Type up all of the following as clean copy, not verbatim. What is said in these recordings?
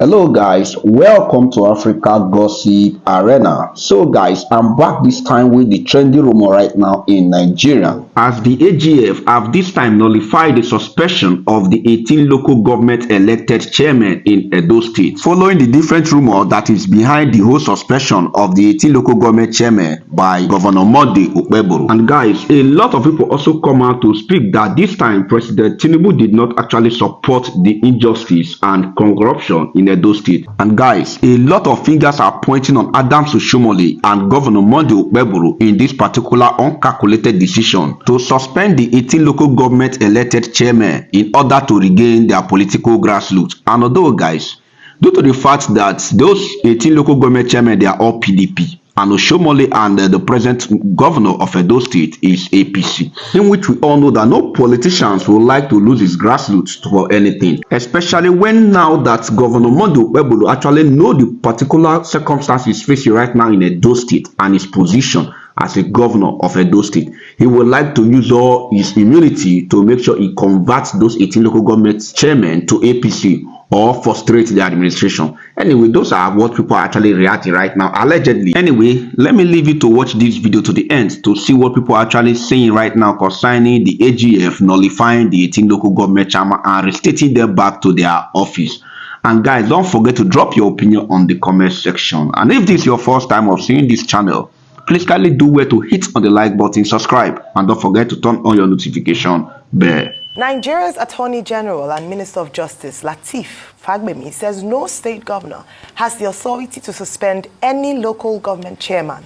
Hello guys, welcome to Africa Gossip Arena. So guys, I'm back this time with the trendy rumor right now in Nigeria, as the AGF have this time nullified the suspension of the 18 local government elected chairmen in Edo State, following the different rumor that is behind the whole suspension of the 18 local government chairmen by Governor Monday Okpebholo. And guys, a lot of people also come out to speak that this time President Tinubu did not actually support the injustice and corruption in Edo State. And guys, a lot of fingers are pointing on Adams Oshiomhole and Governor Monday Okpebholo in this particular uncalculated decision to suspend the 18 local government elected chairmen in order to regain their political grassroots. And although guys, due to the fact that those 18 local government chairmen, they are all PDP, and Oshiomhole and the present governor of Edo State is APC, in which we all know that no politicians would like to lose his grassroots for anything, especially when now that Governor Monday Okpebholo actually know the particular circumstances facing right now in Edo State and his position as a governor of Edo State. He would like to use all his immunity to make sure he converts those 18 local government chairmen to APC or frustrate the administration. Anyway, those are what people are actually reacting right now, allegedly. Anyway, let me leave you to watch this video to the end to see what people are actually saying right now concerning the AGF nullifying the 18 local government chairman and restating them back to their office. And guys, don't forget to drop your opinion on the comment section. And if this is your first time of seeing this channel, please kindly do well to hit on the like button, subscribe, and don't forget to turn on your notification bell. Nigeria's Attorney General and Minister of Justice Lateef Fagbemi says no state governor has the authority to suspend any local government chairman.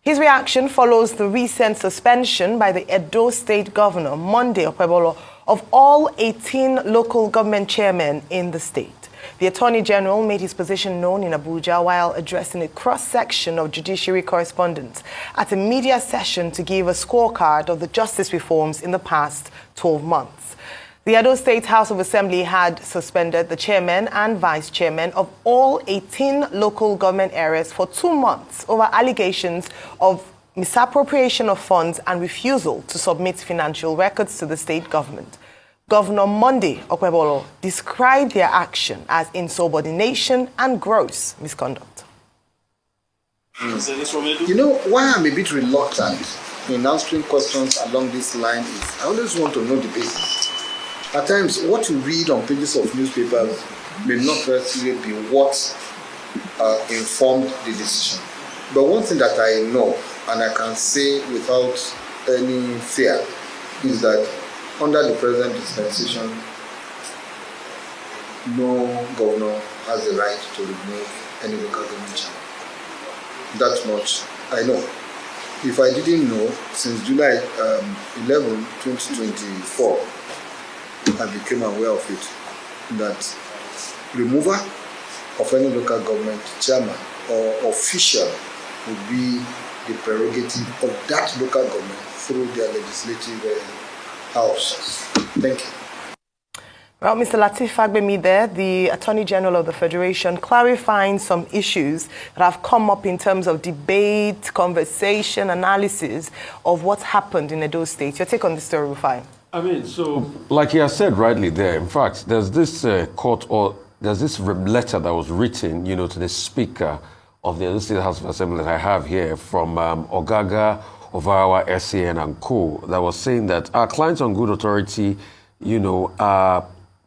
His reaction follows the recent suspension by the Edo State Governor Monday Okpebholo of all 18 local government chairmen in the state. The Attorney General made his position known in Abuja while addressing a cross-section of judiciary correspondents at a media session to give a scorecard of the justice reforms in the past 12 months. The Edo State House of Assembly had suspended the chairman and vice chairman of all 18 local government areas for 2 months over allegations of misappropriation of funds and refusal to submit financial records to the state government. Governor Monday Okpebholo described their action as insubordination and gross misconduct. You know, why I'm a bit reluctant in answering questions along this line is I always want to know the basis. At times, what you read on pages of newspapers may not necessarily be what informed the decision. But one thing that I know, and I can say without any fear, is that under the present dispensation, no governor has the right to remove any local government chairman. That much I know. If I didn't know, since July 11, 2024, I became aware of it, that removal of any local government chairman or official would be the prerogative of that local government through their legislative house. Thank you. Well, Mr. Lateef Fagbemi there, the Attorney General of the Federation, clarifying some issues that have come up in terms of debate, conversation, analysis of what's happened in Edo State. Your take on this story, Rufai? I mean, so, like he has said rightly there, in fact, there's this there's this letter that was written, you know, to the Speaker of the Edo State House of Assembly that I have here from Ogaga of our SAN and Co. that was saying that our clients on good authority, you know,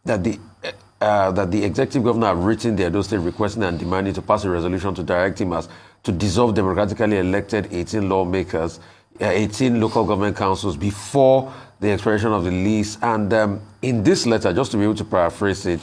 that the executive governor have written the Edo State requesting and demanding to pass a resolution to direct him as to dissolve democratically elected 18 lawmakers, 18 local government councils before the expiration of the lease. And in this letter, just to be able to paraphrase it,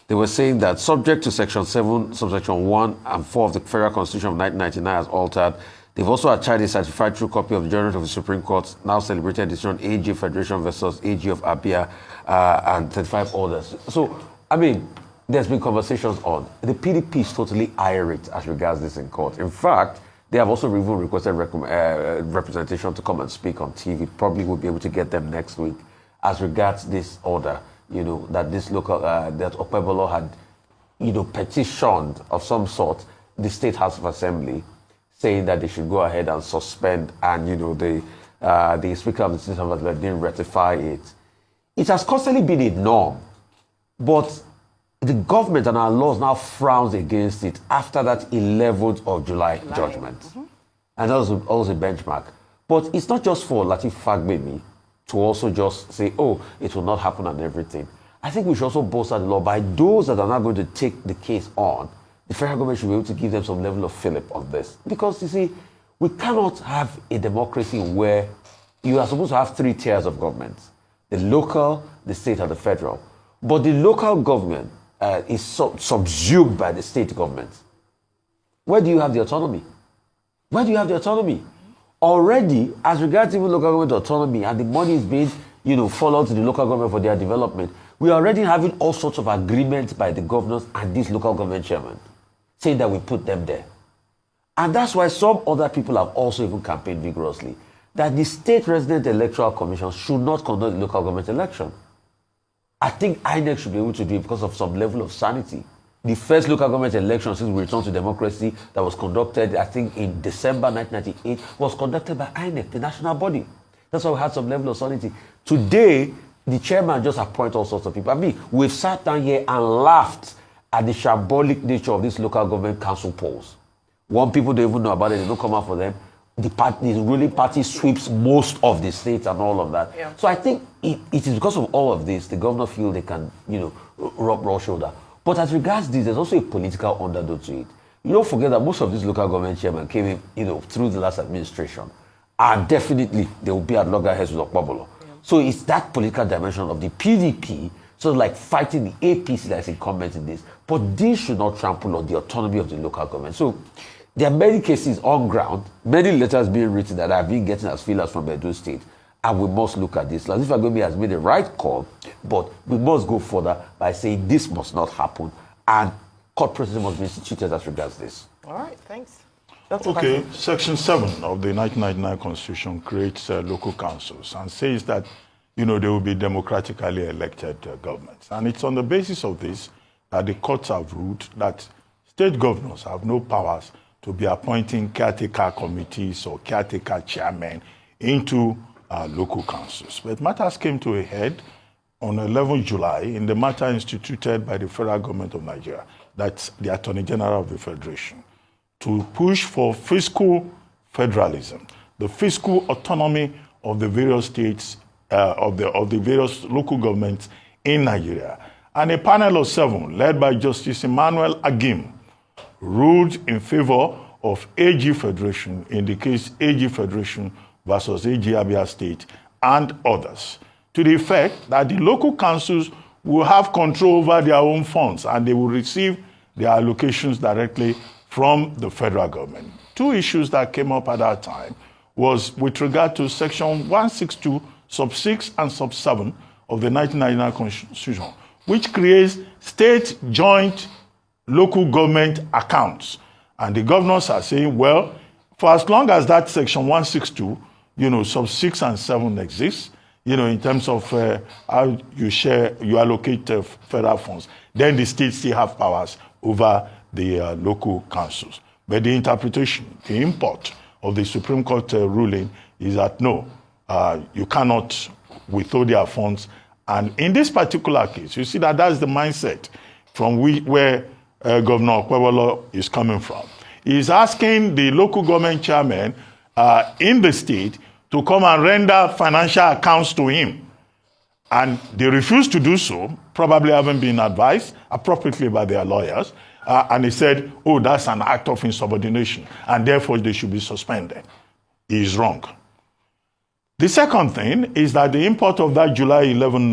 they were saying that subject to Section 7, subsection 1 and 4 of the Federal Constitution of 1999 as altered, they've also attached a certified true copy of the Judgment of the Supreme Court, now celebrated decision AGf Federation versus AGf Abia, and 35 others. So, I mean, there's been conversations on. The PDP is totally irate as regards this in court. In fact, they have also even requested representation to come and speak on TV. Probably will be able to get them next week as regards this order, you know, that this local, that Okpebholo had, you know, petitioned of some sort the State House of Assembly, saying that they should go ahead and suspend, and you know the Speaker of the State House didn't ratify it. It has constantly been a norm, but the government and our laws now frowns against it after that 11th of July judgment. And that was also a benchmark. But it's not just for Lateef Fagbemi to also just say, oh, it will not happen and everything. I think we should also bolster the law by those that are not going to take the case on. The federal government should be able to give them some level of fillip on this. Because, you see, we cannot have a democracy where you are supposed to have 3 tiers of government. The local, the state, and the federal. But the local government is subsumed by the state government. Where do you have the autonomy? Where do you have the autonomy? Already, as regards even local government autonomy, and the money is being, followed to the local government for their development, we are already having all sorts of agreements by the governors and these local government chairmen, saying that we put them there. And that's why some other people have also even campaigned vigorously that the State Resident Electoral Commission should not conduct the local government election. I think INEC should be able to do it because of some level of sanity. The first local government election since we returned to democracy that was conducted, I think, in December 1998, was conducted by INEC, the national body. That's why we had some level of sanity. Today, the chairman just appoints all sorts of people. I mean, we've sat down here and laughed at the shambolic nature of these local government council polls. One, people don't even know about it, they don't come out for them. The ruling party sweeps most of the states and all of that. Yeah. So I think it is because of all of this, the governor feel they can, rub raw shoulder. But as regards this, there's also a political undertone to it. You don't forget that most of these local government chairmen came in, through the last administration. And definitely, they will be at loggerheads with Okpabolo. Yeah. So it's that political dimension of the PDP, sort of like fighting the APC that's incumbent in this. But this should not trample on the autonomy of the local government. So there are many cases on ground, many letters being written that I've been getting as feelers from Edo State. And we must look at this. Lateef Fagbemi has made the right call, but we must go further by saying this must not happen and court procedure must be instituted as regards this. All right, thanks. Okay, Section 7 of the 1999 Constitution creates local councils and says that, there will be democratically elected governments. And it's on the basis of this that the courts have ruled that state governors have no powers to be appointing caretaker committees or caretaker chairmen into local councils. But matters came to a head on 11 July in the matter instituted by the federal government of Nigeria, that's the Attorney General of the Federation, to push for fiscal federalism, the fiscal autonomy of the various states, of the various local governments in Nigeria. And a panel of 7, led by Justice Emmanuel Agim, ruled in favor of AG Federation in the case AG Federation versus AG Abia State and others, to the effect that the local councils will have control over their own funds and they will receive their allocations directly from the federal government. 2 issues that came up at that time was with regard to Section 162, Sub 6 and Sub 7 of the 1999 Constitution, which creates state joint local government accounts. And the governors are saying, well, for as long as that Section 162, Sub 6 and 7 exists, in terms of how you allocate federal funds, then the states still have powers over the local councils. But the interpretation, the import of the Supreme Court ruling is that no, you cannot withhold their funds. And in this particular case, you see that that's the mindset from where Governor Okpebolo is coming from. He's asking the local government chairman in the state to come and render financial accounts to him. And they refuse to do so, probably haven't been advised appropriately by their lawyers. And he said, oh, that's an act of insubordination, and therefore they should be suspended. He is wrong. The second thing is that the import of that July 11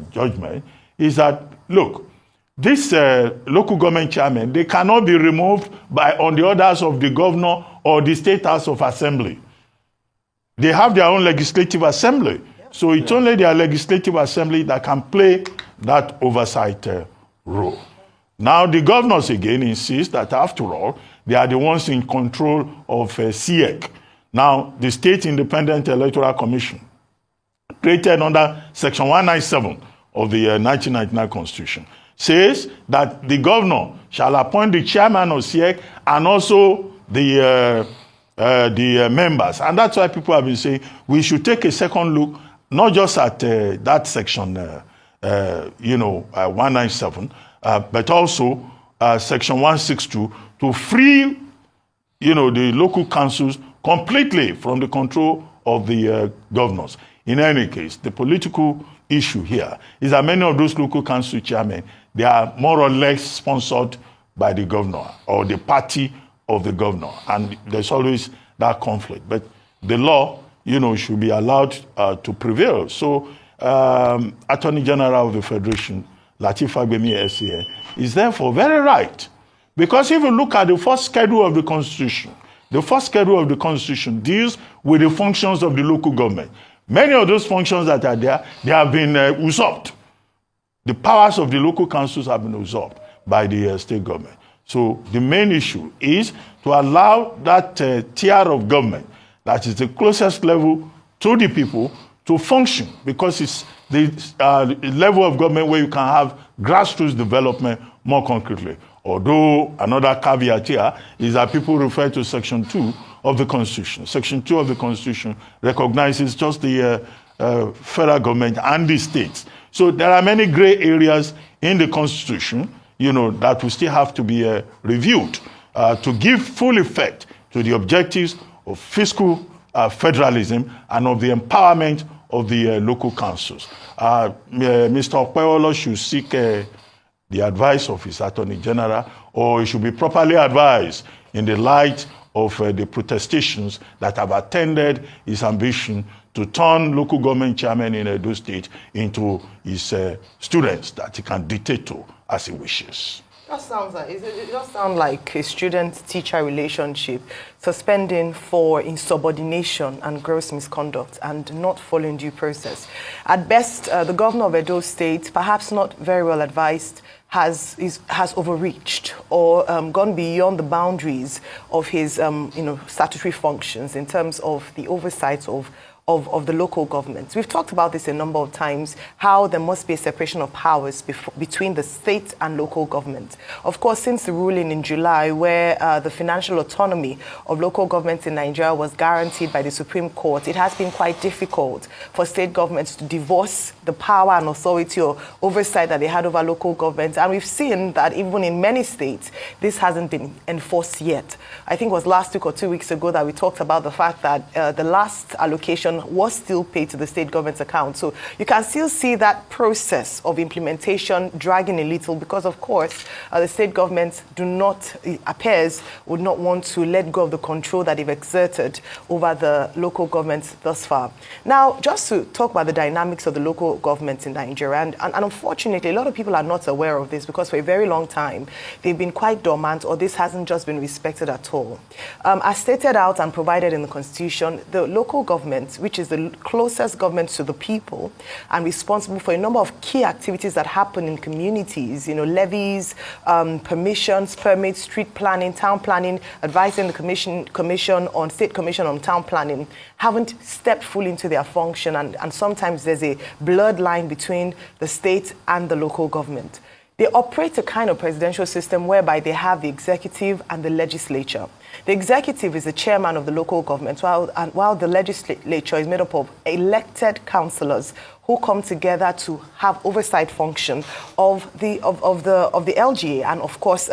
judgment is that, look, this local government chairman, they cannot be removed on the orders of the governor or the State House of Assembly. They have their own legislative assembly. So it's only their legislative assembly that can play that oversight role. Now, the governors again insist that after all, they are the ones in control of SIEC. Now, the State Independent Electoral Commission, created under Section 197 of the 1999 Constitution, says that the governor shall appoint the chairman of SIEC and also the members. And that's why people have been saying we should take a second look, not just at that section, 197, but also Section 162 to free, the local councils completely from the control of the governors. In any case, the political issue here is that many of those local council chairmen, they are more or less sponsored by the governor or the party of the governor, and there's always that conflict. But the law, should be allowed to prevail. So, Attorney General of the Federation, Lateef Fagbemi SCA, is therefore very right. Because if you look at the first schedule of the Constitution, deals with the functions of the local government. Many of those functions that are there, they have been usurped. The powers of the local councils have been usurped by the state government. So the main issue is to allow that tier of government, that is the closest level to the people, to function, because it's the level of government where you can have grassroots development more concretely. Although another caveat here is that people refer to Section 2 of the Constitution. Section 2 of the Constitution recognizes just the federal government and the states. So there are many gray areas in the Constitution, that will still have to be reviewed to give full effect to the objectives of fiscal federalism and of the empowerment of the local councils. Mr. Okpewolo should seek the advice of his Attorney General, or he should be properly advised in the light of the protestations that have attended his ambition to turn local government chairmen in Edo State into his students that he can dictate to as he wishes. It does sound like a student-teacher relationship, suspending for insubordination and gross misconduct and not following due process. At best, the governor of Edo State, perhaps not very well advised, has overreached or gone beyond the boundaries of his statutory functions in terms of the oversight of the local government. We've talked about this a number of times, how there must be a separation of powers between the state and local government. Of course, since the ruling in July, where the financial autonomy of local governments in Nigeria was guaranteed by the Supreme Court, it has been quite difficult for state governments to divorce the power and authority or oversight that they had over local governments. And we've seen that even in many states, this hasn't been enforced yet. I think it was last week or 2 weeks ago that we talked about the fact that the last allocation was still paid to the state government's account. So you can still see that process of implementation dragging a little because, of course, the state governments would not want to let go of the control that they've exerted over the local governments thus far. Now, just to talk about the dynamics of the local governments in Nigeria, and unfortunately, a lot of people are not aware of this because for a very long time, they've been quite dormant, or this hasn't just been respected at all. As stated out and provided in the Constitution, the local government, which is the closest government to the people and responsible for a number of key activities that happen in communities, levies, permissions, permits, street planning, town planning, advising the state commission on town planning, haven't stepped fully into their function, and sometimes there's a blurred line between the state and the local government. They operate a kind of presidential system whereby they have the executive and the legislature. The executive is the chairman of the local government, while the legislature is made up of elected councillors who come together to have oversight function of the LGA, and of course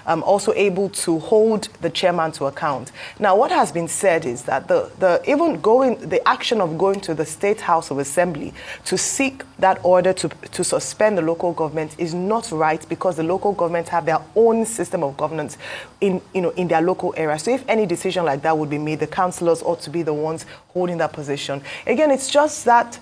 also able to hold the chairman to account. Now, what has been said is that the action of going to the State House of Assembly to seek that order to suspend the local government is not right, because the local government have their own system of governance in their local area. So if any decision like that would be made, the councillors ought to be the ones holding that position. Again, it's just that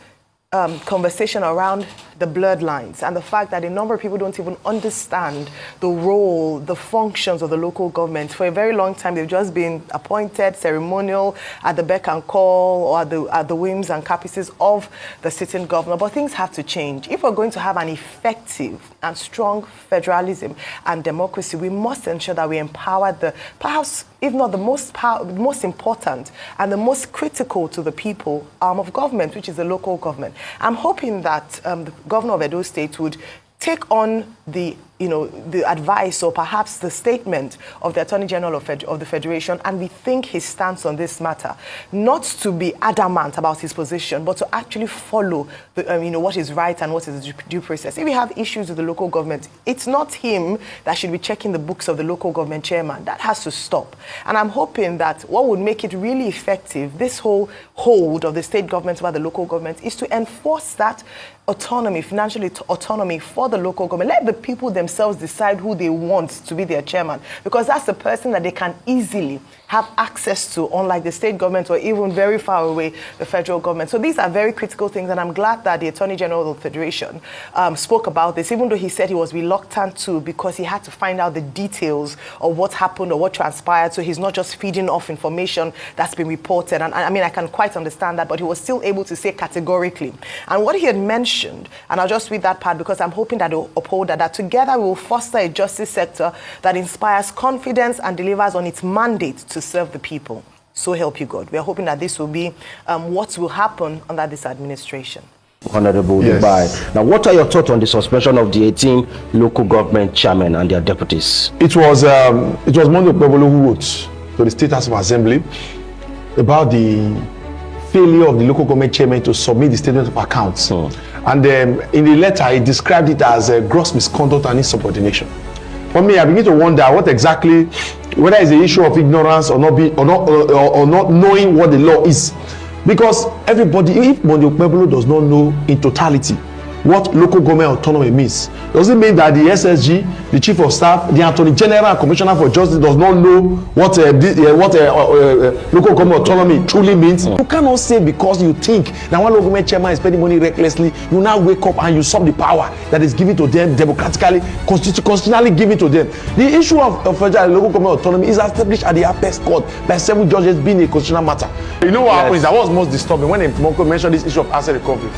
conversation around the blurred lines and the fact that a number of people don't even understand the role, the functions of the local government. For a very long time, they've just been appointed, ceremonial, at the beck and call, or at the whims and caprices of the sitting governor. But things have to change. If we're going to have an effective and strong federalism and democracy, we must ensure that we empower perhaps, if not the most important and the most critical to the people arm of government, which is the local government. I'm hoping that the governor of Edo State would take on the the advice or perhaps the statement of the Attorney General of the Federation and rethink his stance on this matter, not to be adamant about his position, but to actually follow what is right and what is due process. If we have issues with the local government, it's not him that should be checking the books of the local government chairman. That has to stop. And I'm hoping that what would make it really effective, this whole hold of the state government over the local government, is to enforce that autonomy, financial autonomy for the local government. Let the people themselves decide who they want to be their chairman, because that's the person that they can easily have access to, unlike the state government or even very far away, the federal government. So these are very critical things, and I'm glad that the Attorney General of the Federation spoke about this, even though he said he was reluctant to, because he had to find out the details of what happened or what transpired, so he's not just feeding off information that's been reported. And I mean, I can quite understand that, but he was still able to say categorically. And what he had mentioned, and I'll just read that part because I'm hoping that he'll uphold that together we will foster a justice sector that inspires confidence and delivers on its mandate to serve the people. So help you God. We are hoping that this will be what will happen under this administration. Honorable Dubai. Now, what are your thoughts on the suspension of the 18 local government chairmen and their deputies? It was Monday Pebolo who wrote to the State House of Assembly about the failure of the local government chairman to submit the statement of accounts. And in the letter, he described it as a gross misconduct and insubordination. For me, I begin to wonder what exactly, whether it's the issue of ignorance or not knowing what the law is. Because everybody, if Monday Pebolo does not know in totality what local government autonomy means, does it mean that the SSG, the Chief of Staff, the Attorney General and Commissioner for Justice does not know what local government autonomy truly means? You cannot say because you think that one local government chairman is spending money recklessly, you now wake up and usurp the power that is given to them democratically, constitutionally given to them. The issue of federal local government autonomy is established at the apex court by 7 judges being a constitutional matter. You know what happens? That was most disturbing when Monko mentioned this issue of asset recovery.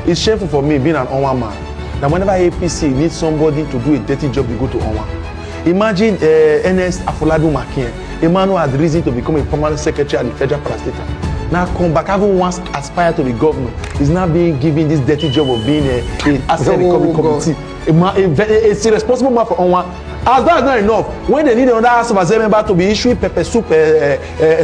It's shameful for me being an Onwa man that whenever APC needs somebody to do a dirty job, they go to Onwa. Imagine Ernest Afolabi Makien, a man who had reason to become a permanent secretary at the federal parastatal. Now come back, having once aspired to be governor, is now being given this dirty job of being an asset recovery committee. It's a responsible man for Onwa. As that is not enough, when they need another House of Assembly member to be issuing pepper soup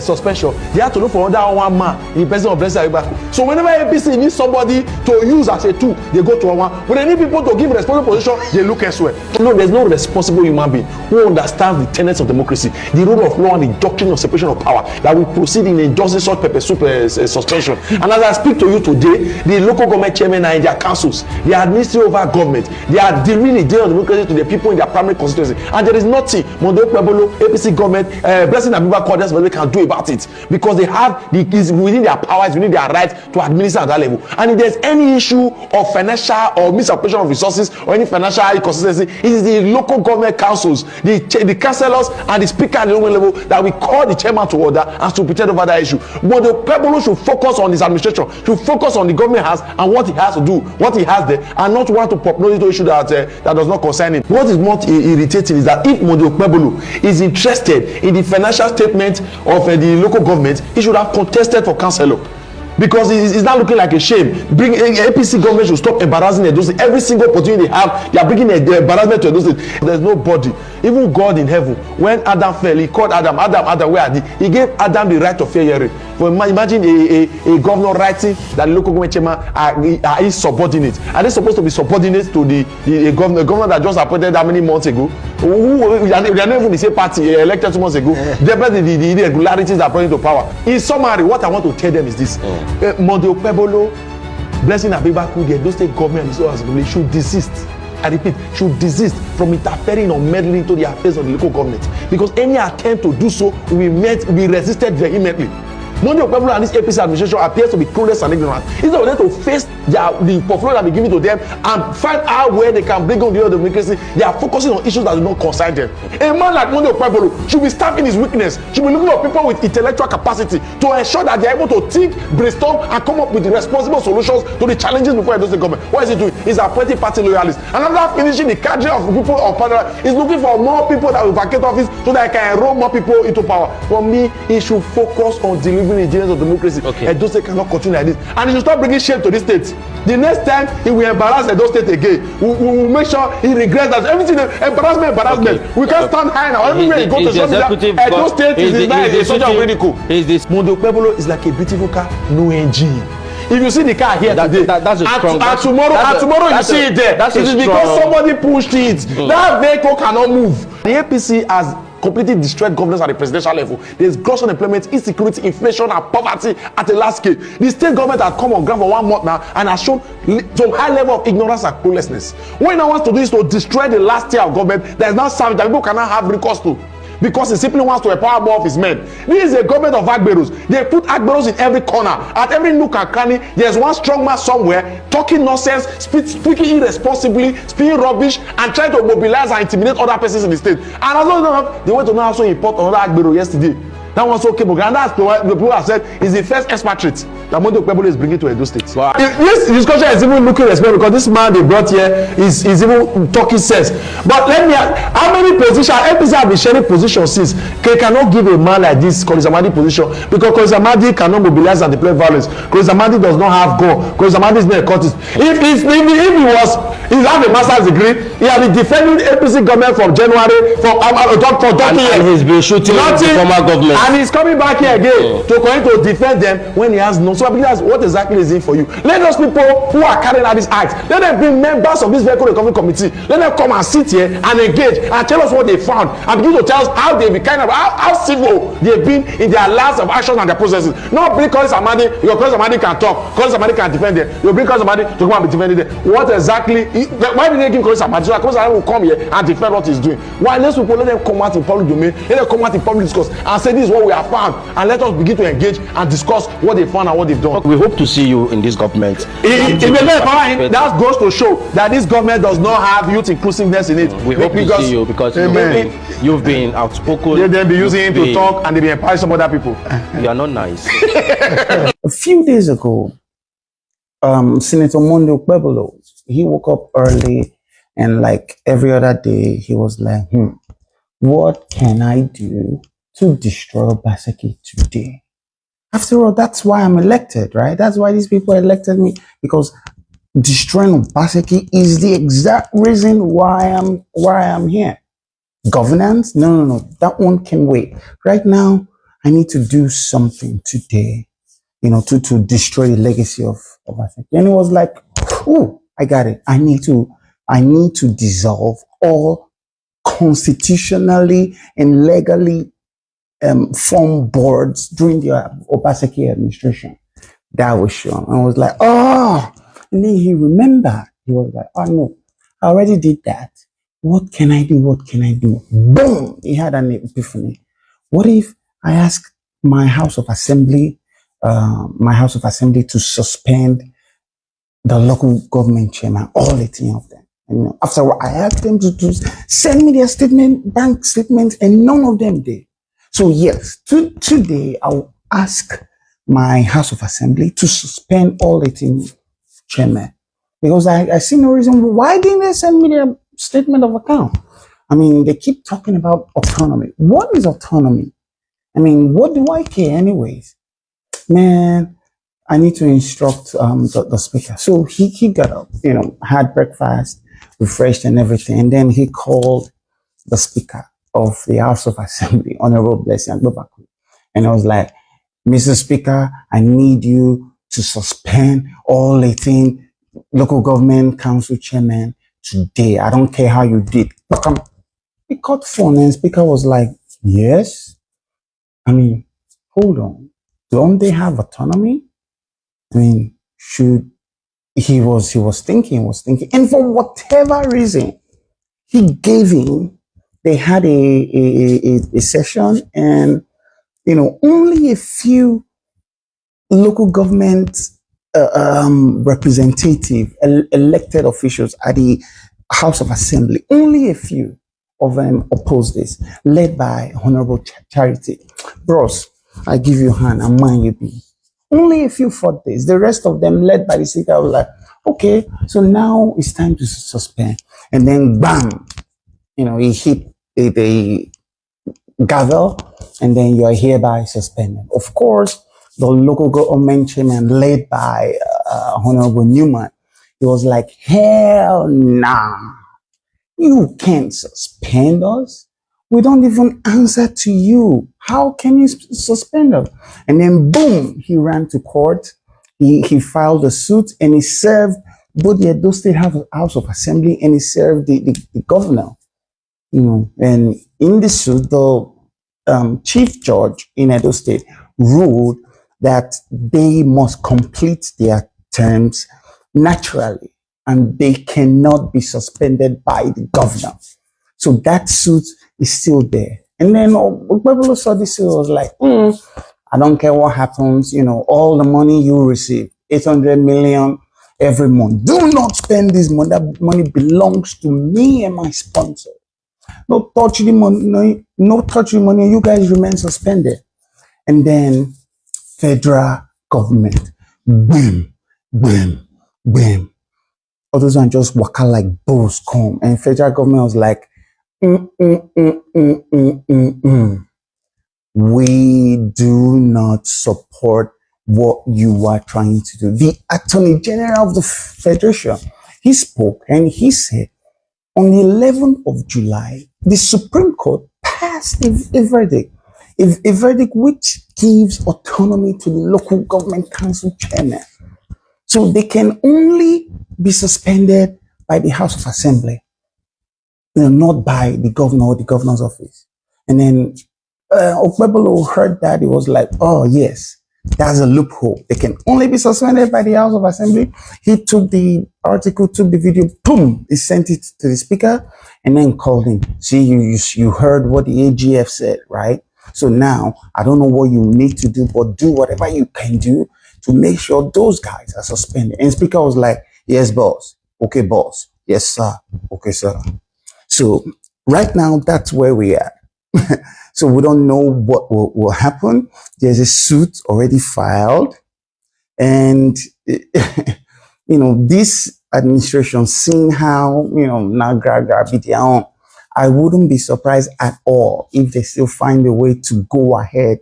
suspension, they have to look for another one man, the president of Blessed Abibaku. So whenever APC needs somebody to use as a tool, they go to one. When they need people to give responsible position, they look elsewhere. No, there's no responsible human being who understands the tenets of democracy, the rule of law and the doctrine of separation of power that will proceed in endorsing such pepper soup suspension. And as I speak to you today, the local government chairmen are in their councils, they are administering over government, they are really dealing democracy to the people in their primary constituency. And there is nothing Monday Pebolo, APC government, Blessing Abiba Cordes can do about it, because they have within their powers, within their rights to administer at that level. And if there's any issue of financial or misappropriation of resources or any financial inconsistency, it is the local government councils, the councillors and the speaker at the local level that we call the chairman to order and to pretend over that issue. Monday Pebolo should focus on his administration, should focus on the government has and what he has to do, what he has there, and not want to propose the issue that does not concern him. What is more irritating is that if Monday Pebolo is interested in the financial statement of the local government, he should have contested for councillor. Because it's not looking like a shame. APC government should stop embarrassing Edo State. Every single opportunity they have, they are bringing embarrassment to Edo State. There's nobody, even God in heaven, when Adam fell, he called Adam, where are he gave Adam the right of fair hearing. Imagine a governor writing that the local government chairman is subordinate. Are they supposed to be subordinate to the governor that just appointed that many months ago? They are not even the same party elected 2 months ago. Despite the irregularities that brought into power. In summary, what I want to tell them is this. Monday Pebolo, Blessing Abibaku, the Edo State government and the Assembly should desist. I repeat, should desist from interfering or meddling into the affairs of the local government, because any attempt to do so we resisted vehemently. Monday Pebolo and this APC administration appears to be clueless and ignorant. Instead of them to face the portfolio that be given to them and find out where they can bring on the democracy, they are focusing on issues that do not concern them. A man like Monday Pebolo should be staffing his weakness, should be looking for people with intellectual capacity to ensure that they are able to think, brainstorm, and come up with the responsible solutions to the challenges before the government. What is he doing? He's appointing party loyalists. And after finishing the cadre of people of power, he's looking for more people that will vacate office so that he can enroll more people into power. For me, he should focus on delivering living in the of democracy. Okay. Edo State cannot continue like this. And he should stop bringing shame to this state. The next time he will embarrass Edo State again, we will make sure he regrets that everything, embarrassment. Okay. We can't stand high now. Everywhere you go to social media, Edo State is a subject of ridicule. Monday Okpebholo is like a beautiful car, no engine. If you see the car here today, that's a strong, and tomorrow you see it there, it is because somebody pushed it. That vehicle cannot move. The APC has completely destroyed governance at the presidential level. There's gross unemployment, insecurity, inflation, and poverty at a large scale. The state government has come on ground for 1 month now and has shown some high level of ignorance and cluelessness. What now wants to do is to destroy the last tier of government that is now serving that people cannot have recourse to, because he simply wants to empower more of his men. This is a government of agberos. They put agberos in every corner. At every nook and cranny, there's one strong man somewhere talking nonsense, speaking irresponsibly, speaking rubbish, and trying to mobilize and intimidate other persons in the state. And as long they went to know how to import another agbero yesterday. That was okay, and that's the people have said is the first expatriate that Monday Okpebholo is bringing to Edo State. Wow. This discussion is even looking respect because this man they brought here is even talking sense. But let me ask, how many positions APC have been sharing positions since? They cannot give a man like this Collins Amadi position because Collins Amadi cannot mobilize and deploy violence. Collins Amadi does not have gun. Collins Amadi is not a cultist. If he has a master's degree, he has been defending APC government from January for 30 years. And he's been shooting the former government. And he's coming back here again to continue to defend them when he has no. So what exactly is it for you? Let those people who are carrying out these acts, let them be members of this vehicle recovery committee. Let them come and sit here and engage and tell us what they found and begin to tell us how they be how civil they've been in their last of actions and their processes. Not bring Collins Amadi, your Collins Amadi can talk, Collins Amadi can defend them. You bring Collins Amadi to come and be defending them. What exactly? Why did they give Collins Amadi? So that Collins Amadi will come here and defend what he's doing. Why those people let them come out in public domain, let them come out in public discourse and say this is what we have found, and let us begin to engage and discuss what they found and what they've done. We hope to see you in this government. That goes to show that this government does not have youth inclusiveness in it. We hope to see you because you've been outspoken. They'll be using him to talk and they'll be empowering some other people. You are not nice. A few days ago, Senator Monday Okpebholo, he woke up early and like every other day, he was like, what can I do to destroy Obaseki today? After all, that's why I'm elected, right? That's why these people elected me, because destroying Obaseki is the exact reason why I'm here. Governance? No. That one can wait. Right now, I need to do something today, to destroy the legacy of Obaseki. And it was like, oh, I got it. I need to dissolve all constitutionally and legally formed boards during the Obaseki administration. That was shown. I was like, oh, and then he remembered. He was like, oh no, I already did that. What can I do? Boom! He had an epiphany. What if I ask my House of Assembly to suspend the local government chairman, all 18 of them? And after I asked them to send me their bank statements, and none of them did. So yes, today I'll ask my House of Assembly to suspend all 18 chairmen, because I see no reason why didn't they send me their statement of account. I mean, they keep talking about autonomy. What is autonomy? I mean, what do I care anyways? Man, I need to instruct the speaker. So he got up, had breakfast, refreshed and everything, and then he called the speaker of the House of Assembly, Honorable Blessing Agbabaku. And I was like, Mr. Speaker, I need you to suspend all 18 local government council chairmen today. I don't care how you did. He caught phone and Speaker was like, yes. I mean, hold on. Don't they have autonomy? I mean, he was thinking, and for whatever reason, he gave in. They had a session, and only a few local government representative elected officials at the House of Assembly, only a few of them opposed this, led by Honorable Charity. Bros, I give you a hand, and mind you be. Only a few fought this. The rest of them, led by the speaker, was like, okay, so now it's time to suspend. And then bam, he hit the gavel, and then you are hereby suspended. Of course, the local government chairman led by Honorable Newman. He was like, hell nah, you can't suspend us. We don't even answer to you. How can you suspend us? And then boom, he ran to court. He filed a suit and he served both the Edo State House of Assembly and he served the governor. And in the suit, the chief judge in Edo State ruled that they must complete their terms naturally and they cannot be suspended by the governor. So that suit is still there. And then Ogbebolo saw this suit, was like, I don't care what happens, all the money you receive, 800 million every month. Do not spend this money. That money belongs to me and my sponsor. No touch the money, no touch the money, you guys remain suspended. And then federal government, boom, boom, boom. All those ones just waka like bulls come. And federal government was like, we do not support what you are trying to do. The Attorney General of the Federation, he spoke and he said, on the 11th of July, the Supreme Court passed a verdict, a verdict which gives autonomy to the local government council chairman. So they can only be suspended by the House of Assembly, not by the governor or the governor's office. And then Ogbebolo heard that, he was like, oh yes, that's a loophole. They can only be suspended by the House of Assembly. He took the article, took the video, boom, he sent it to the speaker and then called him. See, you heard what the AGF said, right? So now, I don't know what you need to do, but do whatever you can do to make sure those guys are suspended. And the speaker was like, yes, boss. Okay, boss. Yes, sir. Okay, sir. So right now, that's where we are. So we don't know what will happen. There's a suit already filed. And, this administration, seeing how, now Gragra be their own, I wouldn't be surprised at all if they still find a way to go ahead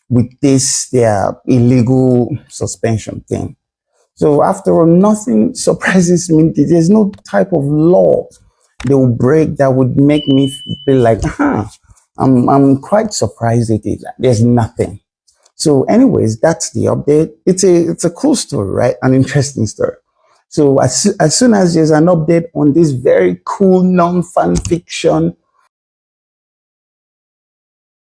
with this, their illegal suspension thing. So after all, nothing surprises me. There's no type of law they will break that would make me feel like, I'm quite surprised at it. There's nothing. So anyways, that's the update. It's a cool story, right? An interesting story. So as soon as there's an update on this very cool non-fan fiction